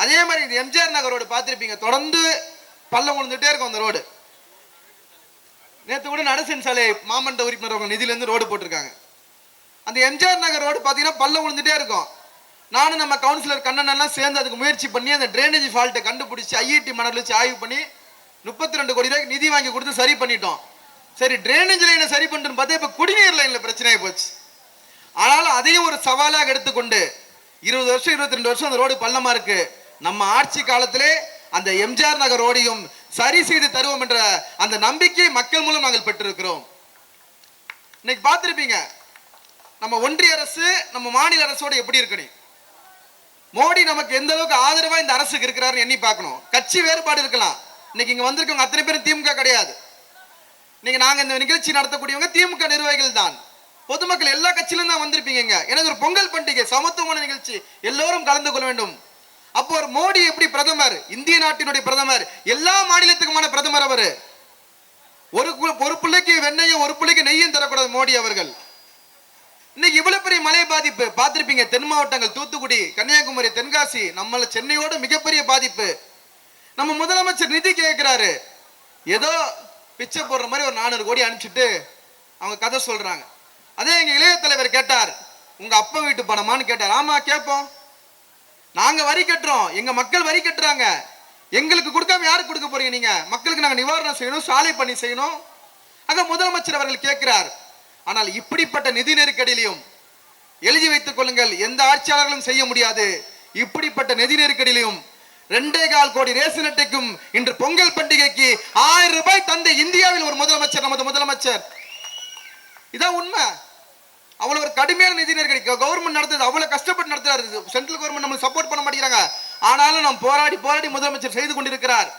அதே மாதிரி இந்த எம்ஜிஆர் நகர் ரோடு பார்த்துருப்பீங்க, தொடர்ந்து பள்ளம் விழுந்துட்டே இருக்கும் அந்த ரோடு. நேற்று கூட நடசன் சாலை மாமன்ற உறுப்பினர் நிதியிலேருந்து ரோடு போட்டிருக்காங்க. அந்த எம்ஜிஆர் நகர் ரோடு பார்த்தீங்கன்னா பள்ளம் விழுந்துட்டே இருக்கும். நானும் நம்ம கவுன்சிலர் கண்ணன் எல்லாம் சேர்ந்து அதுக்கு முயற்சி பண்ணி அந்த ட்ரைனேஜ் ஃபால்ட்டை கண்டுபிடிச்சி ஐஐடி மணல் வச்சு ஆய்வு பண்ணி 32 கோடி ரூபாய்க்கு நிதி வாங்கி கொடுத்து சரி பண்ணிட்டோம். சரி, ட்ரைனேஜ் லைனை சரி பண்ணுறேன்னு பார்த்தா இப்போ குடிநீர் லைனில் பிரச்சனையாகி போச்சு. ஆனாலும் அதையும் ஒரு சவாலாக எடுத்துக்கொண்டு 20 வருஷம் 22 வருஷம் அந்த ரோடு பள்ளமா இருக்கு. நம்ம ஆட்சி காலத்திலே அந்த எம்ஜிஆர் நகர் ரோடையும் சரி செய்து தருவோம் என்ற அந்த நம்பிக்கை மக்கள் மூலம் நாங்கள் பெற்றிருக்கிறோம். இன்னைக்கு பார்த்திருப்பீங்க, நம்ம ஒன்றிய அரசு நம்ம மாநில அரசோட எப்படி இருக்கணும், மோடி நமக்கு எந்த அளவுக்கு ஆதரவா இந்த அரசுக்கு இருக்கிறாருன்னு எண்ணி பார்க்கணும். கட்சி வேறுபாடு இருக்கலாம். இன்னைக்கு இங்க வந்திருக்கவங்க அத்தனை பேரும் திமுக கிடையாது. நீங்க நாங்க இந்த நிகழ்ச்சி நடத்தக்கூடியவங்க திமுக நிர்வாகிகள் தான். பொதுமக்கள் எல்லா கட்சியிலும் தான் வந்திருப்பீங்க. எனக்கு ஒரு பொங்கல் பண்டிகை சமத்துவமான நிகழ்ச்சி, எல்லோரும் கலந்து கொள்ள வேண்டும். அப்போ ஒரு மோடி எப்படி பிரதமர், இந்திய நாட்டினுடைய பிரதமர், எல்லா மாநிலத்துக்குமான பிரதமர். அவர் ஒரு பிள்ளைக்கு வெண்ணையும் ஒரு பிள்ளைக்கு நெய்யும் தரக்கூடாது மோடி அவர்கள். இன்னைக்கு இவ்வளவு பெரிய மழை பாதிப்பு பார்த்திருப்பீங்க. தென் மாவட்டங்கள் தூத்துக்குடி, கன்னியாகுமரி, தென்காசி, நம்மள சென்னையோட மிகப்பெரிய பாதிப்பு. நம்ம முதலமைச்சர் நிதி கேட்கிறாரு, ஏதோ பிச்சை போடுற மாதிரி ஒரு 400 கோடி அனுப்பிச்சுட்டு அவங்க கதை சொல்றாங்க. அதே எங்க இளைய தலைவர் கேட்டார், உங்க அப்பா வீட்டு பணமான்னு கேட்டார். ஆமா கேட்போம், நாங்க வரி கட்டுறோம், எங்க மக்கள் வரி கட்டுறாங்க, எங்களுக்கு கொடுக்காம யாருக்கு கொடுக்க போறீங்க நீங்க? மக்களுக்கு நாங்க நிவாரணம் செய்யணும், சாலை பணி செய்யணும். அங்க முதலமைச்சர் அவர்கள் கேட்கிறார். ஆனால் இப்படிப்பட்ட நிதி நெருக்கடியிலும் எழுதி வைத்துக் கொள்ளுங்கள், எந்த ஆட்சியாளர்களும் செய்ய முடியாது. இப்படிப்பட்ட நிதி நெருக்கடியிலும் 2.25 கோடி ரேஷன் அட்டைக்கும் இன்று பொங்கல் பண்டிகைக்கு 1000 ரூபாய் தந்த இந்தியாவில் ஒரு முதலமைச்சர் நமது முதலமைச்சர். இதான் உண்மை. அவ்வளவு ஒரு கடுமையான நிதி நெருக்கடி கவர்மெண்ட் நடத்துது, அவ்வளவு கஷ்டப்பட்டு நடத்துறாரு. சென்ட்ரல் கவர்மெண்ட் நம்மளுக்கு சப்போர்ட் பண்ண மாட்டேங்கிறாங்க. ஆனாலும் நாம் போராடி முதலமைச்சர் செய்து கொண்டிருக்கிறார்.